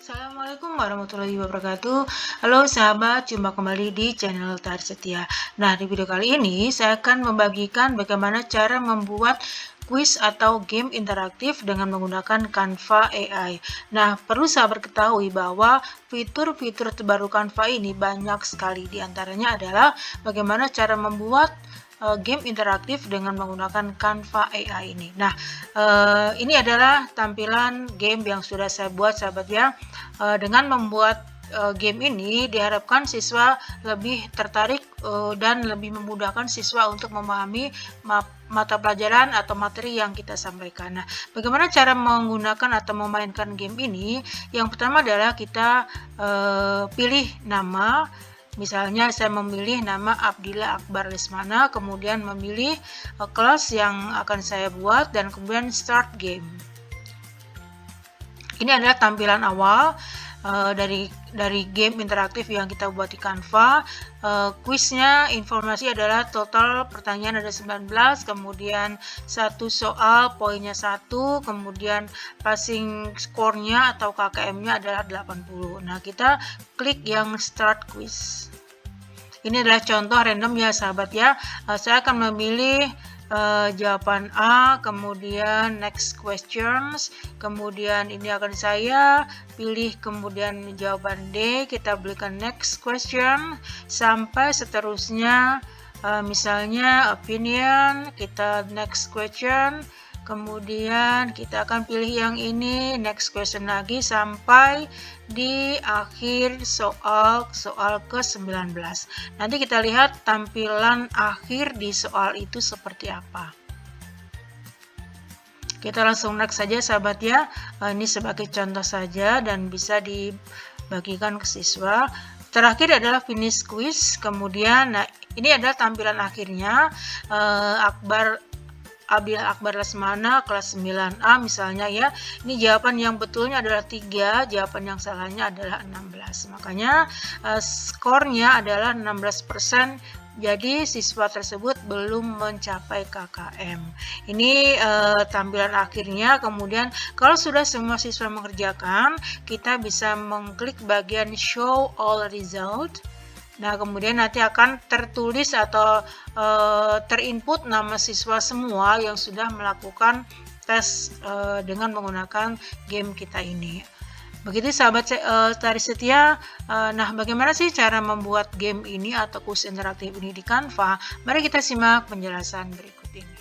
Assalamualaikum warahmatullahi wabarakatuh. Halo sahabat, jumpa kembali di channel Tari Setia. Nah, di video kali ini saya akan membagikan bagaimana cara membuat kuis atau game interaktif dengan menggunakan Canva AI. Nah, perlu sahabat ketahui bahwa fitur-fitur terbaru Canva ini banyak sekali. Di antaranya adalah bagaimana cara membuat game interaktif dengan menggunakan Canva AI ini. Nah, ini adalah tampilan game yang sudah saya buat sahabat ya. Dengan membuat game ini diharapkan siswa lebih tertarik dan lebih memudahkan siswa untuk memahami mata pelajaran atau materi yang kita sampaikan. Nah, bagaimana cara menggunakan atau memainkan game ini? Yang pertama adalah kita pilih nama. Misalnya saya memilih nama Abdillah Akbar Lesmana, kemudian memilih kelas yang akan saya buat dan kemudian start game. Ini adalah tampilan awal dari game interaktif yang kita buat di Canva. Kuisnya informasi adalah total pertanyaan ada 19, kemudian satu soal poinnya 1, kemudian passing skornya atau KKM-nya adalah 80. Nah, kita klik yang start quiz. Ini adalah contoh random ya sahabat ya. Saya akan memilih jawaban A, kemudian next questions, kemudian ini akan saya pilih kemudian jawaban D, kita berikan next question sampai seterusnya. Misalnya opinion, kita next question, kemudian kita akan pilih yang ini next question lagi sampai di akhir soal ke-19. Nanti kita lihat tampilan akhir di soal itu seperti apa. Kita langsung next saja sahabat ya. Ini sebagai contoh saja dan bisa dibagikan ke siswa. Terakhir adalah finish quiz. Kemudian nah ini adalah tampilan akhirnya. Abdillah Akbar Lesmana kelas 9A misalnya ya. Ini jawaban yang betulnya adalah 3, jawaban yang salahnya adalah 16. Makanya skornya adalah 16%. Jadi siswa tersebut belum mencapai KKM. Ini tampilan akhirnya. Kemudian kalau sudah semua siswa mengerjakan, kita bisa mengklik bagian show all result. Nah, kemudian nanti akan tertulis atau terinput nama siswa semua yang sudah melakukan tes dengan menggunakan game kita ini. Begitu sahabat Tari Setia. Nah, bagaimana sih cara membuat game ini atau kuis interaktif ini di Canva? Mari kita simak penjelasan berikut ini.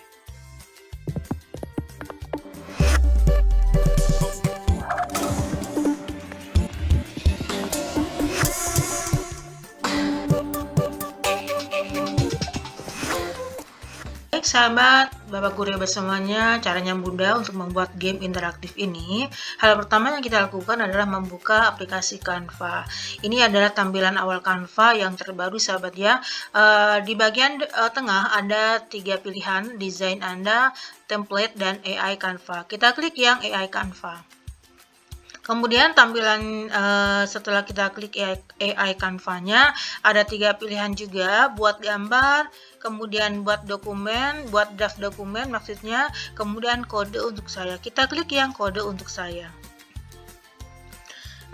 Baik sahabat, Bapak Guru semuanya, caranya mudah untuk membuat game interaktif ini. Hal pertama yang kita lakukan adalah membuka aplikasi Canva. Ini adalah tampilan awal Canva yang terbaru sahabat ya. Di bagian tengah ada 3 pilihan, desain Anda, template, dan AI Canva. Kita klik yang AI Canva. Kemudian tampilan setelah kita klik AI Canva-nya ada 3 pilihan juga, buat gambar, kemudian buat dokumen, buat draft dokumen maksudnya, kemudian kode untuk saya. Kita klik yang kode untuk saya.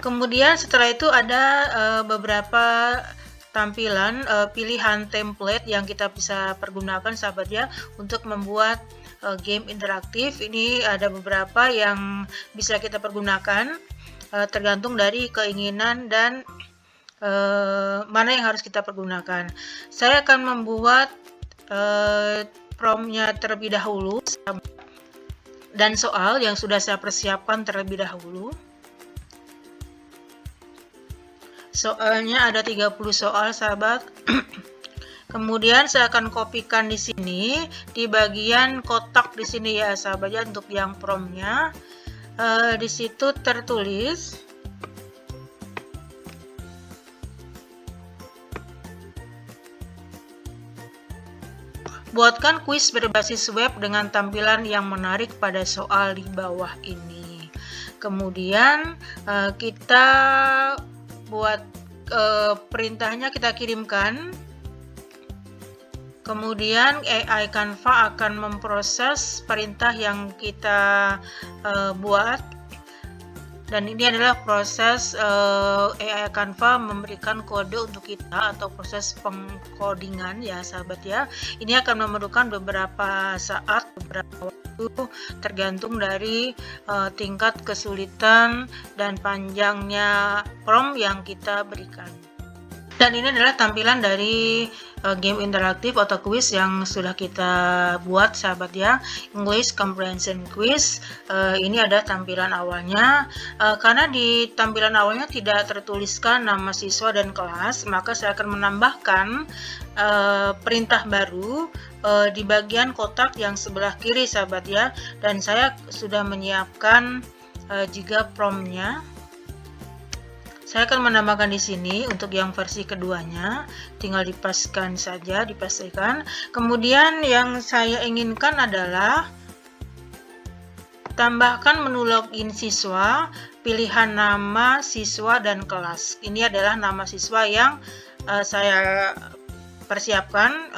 Kemudian setelah itu ada beberapa tampilan pilihan template yang kita bisa pergunakan sahabat ya untuk membuat game interaktif. Ini ada beberapa yang bisa kita pergunakan tergantung dari keinginan dan mana yang harus kita pergunakan. Saya akan membuat promptnya terlebih dahulu dan soal yang sudah saya persiapkan terlebih dahulu. Soalnya ada 30 soal sahabat. Kemudian saya akan kopikan di sini di bagian kotak di sini ya sahabat ya untuk yang promptnya. Di situ tertulis buatkan kuis berbasis web dengan tampilan yang menarik pada soal di bawah ini. Kemudian kita buat perintahnya kita kirimkan. Kemudian AI Canva akan memproses perintah yang kita buat Dan ini adalah proses AI Canva memberikan kode untuk kita atau proses pengkodingan ya sahabat ya. Ini akan memerlukan beberapa saat, beberapa waktu tergantung dari tingkat kesulitan dan panjangnya prompt yang kita berikan. Dan ini adalah tampilan dari game interaktif atau quiz yang sudah kita buat sahabat ya, English Comprehension Quiz. Ini ada tampilan awalnya. Karena di tampilan awalnya tidak tertuliskan nama siswa dan kelas, maka saya akan menambahkan perintah baru di bagian kotak yang sebelah kiri sahabat ya. Dan saya sudah menyiapkan juga promptnya. Saya akan menambahkan di sini untuk yang versi keduanya, tinggal dipaskan saja, dipastikan. Kemudian yang saya inginkan adalah tambahkan menu login siswa, pilihan nama siswa dan kelas. Ini adalah nama siswa yang saya persiapkan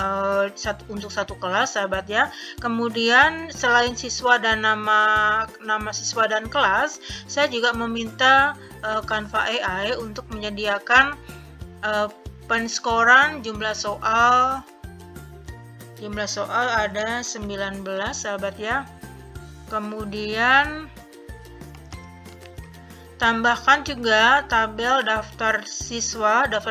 untuk satu kelas sahabat ya. Kemudian selain siswa dan nama siswa dan kelas, saya juga meminta Canva AI untuk menyediakan penskoran jumlah soal ada 19 sahabat ya. Kemudian tambahkan juga tabel daftar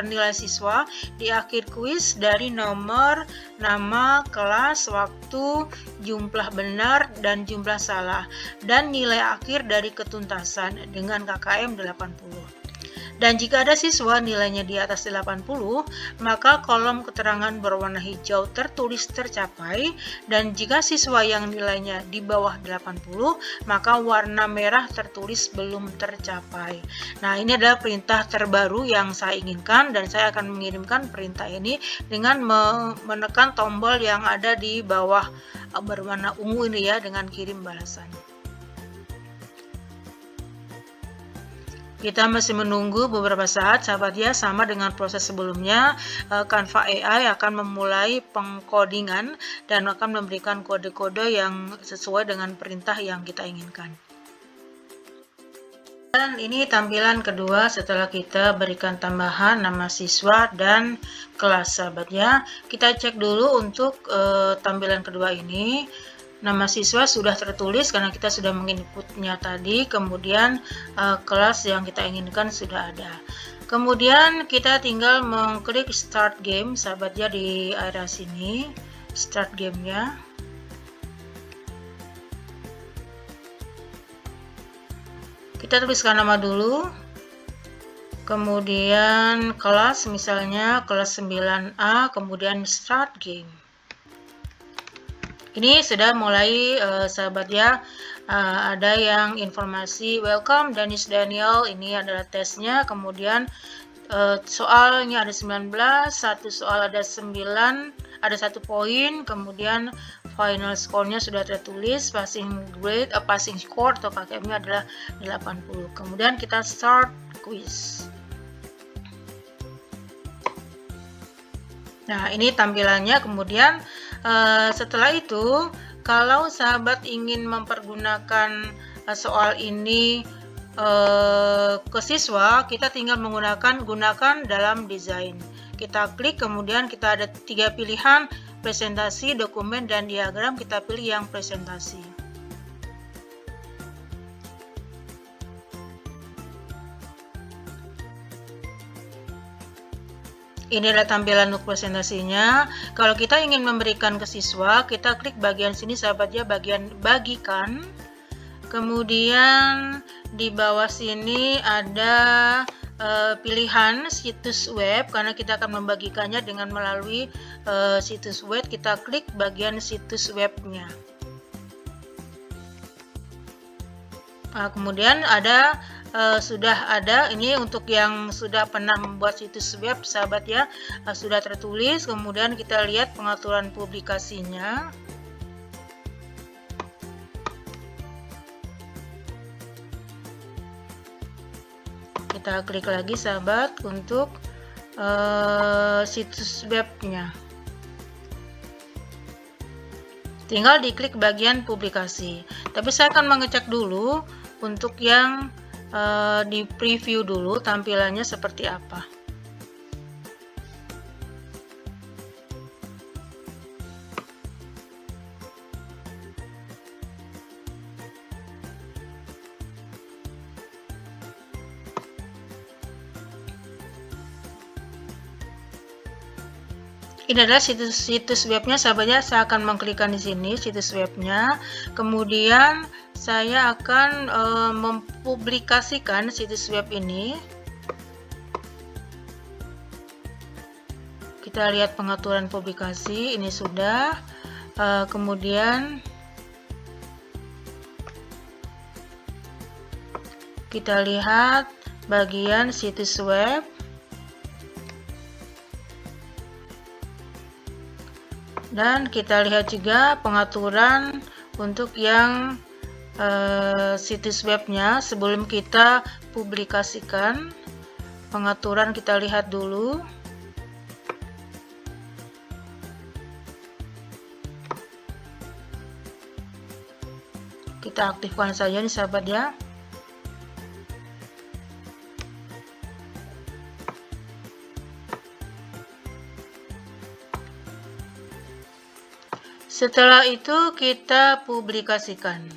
nilai siswa di akhir kuis dari nomor, nama, kelas, waktu, jumlah benar dan jumlah salah, dan nilai akhir dari ketuntasan dengan KKM 80. Dan jika ada siswa nilainya di atas 80, maka kolom keterangan berwarna hijau tertulis tercapai, dan jika siswa yang nilainya di bawah 80, maka warna merah tertulis belum tercapai. Nah, ini adalah perintah terbaru yang saya inginkan, dan saya akan mengirimkan perintah ini dengan menekan tombol yang ada di bawah berwarna ungu ini ya, dengan kirim balasan. Kita masih menunggu beberapa saat sahabat ya, sama dengan proses sebelumnya. Canva AI akan memulai pengkodingan dan akan memberikan kode-kode yang sesuai dengan perintah yang kita inginkan. Dan ini tampilan kedua setelah kita berikan tambahan nama siswa dan kelas sahabat ya. Kita cek dulu untuk tampilan kedua ini. Nama siswa sudah tertulis karena kita sudah menginputnya tadi, kemudian kelas yang kita inginkan sudah ada. Kemudian kita tinggal mengklik start game sahabat ya, di area sini start gamenya. Kita tuliskan nama dulu, kemudian kelas, misalnya kelas 9A, kemudian start game. Ini sudah mulai sahabat ya, ada yang informasi welcome Danis Daniel, ini adalah tesnya. Kemudian soalnya ada 19, satu soal ada 9, ada 1 poin. Kemudian final score-nya sudah tertulis, passing grade, passing score atau KKM-nya adalah 80. Kemudian kita start quiz. Nah, ini tampilannya. Kemudian setelah itu, kalau sahabat ingin mempergunakan soal ini ke siswa, kita tinggal gunakan dalam desain. Kita klik, kemudian kita ada 3 pilihan, presentasi, dokumen, dan diagram. Kita pilih yang presentasi. Ini adalah tampilan untuk presentasinya. Kalau kita ingin memberikan ke siswa, kita klik bagian sini sahabat ya, bagian bagikan. Kemudian di bawah sini ada pilihan situs web, karena kita akan membagikannya dengan melalui situs web. Kita klik bagian situs webnya. Nah, kemudian ada sudah ada, ini untuk yang sudah pernah membuat situs web sahabat ya, sudah tertulis. Kemudian kita lihat pengaturan publikasinya. Kita klik lagi sahabat untuk situs webnya. Tinggal diklik bagian publikasi. Tapi saya akan mengecek dulu untuk yang di preview dulu tampilannya seperti apa. Ini adalah situs webnya, sahabatnya. Saya akan mengklikkan di sini situs webnya. Kemudian saya akan mempublikasikan situs web ini. Kita lihat pengaturan publikasi, ini sudah. Kemudian kita lihat bagian situs web. Dan kita lihat juga pengaturan untuk yang situs webnya sebelum kita publikasikan. Pengaturan kita lihat dulu. Kita aktifkan saja nih, sahabat ya. Setelah itu kita publikasikan.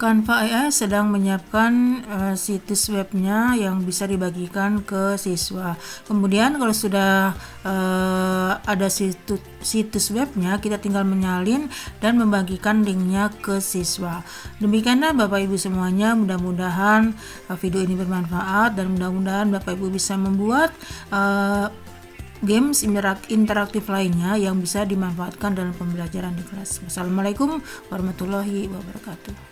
Canva AI sedang menyiapkan situs webnya yang bisa dibagikan ke siswa. Kemudian kalau sudah ada situs webnya, kita tinggal menyalin dan membagikan linknya ke siswa. Demikianlah Bapak Ibu semuanya, mudah-mudahan video ini bermanfaat dan mudah-mudahan Bapak Ibu bisa membuat games interaktif lainnya yang bisa dimanfaatkan dalam pembelajaran di kelas. Wassalamualaikum warahmatullahi wabarakatuh.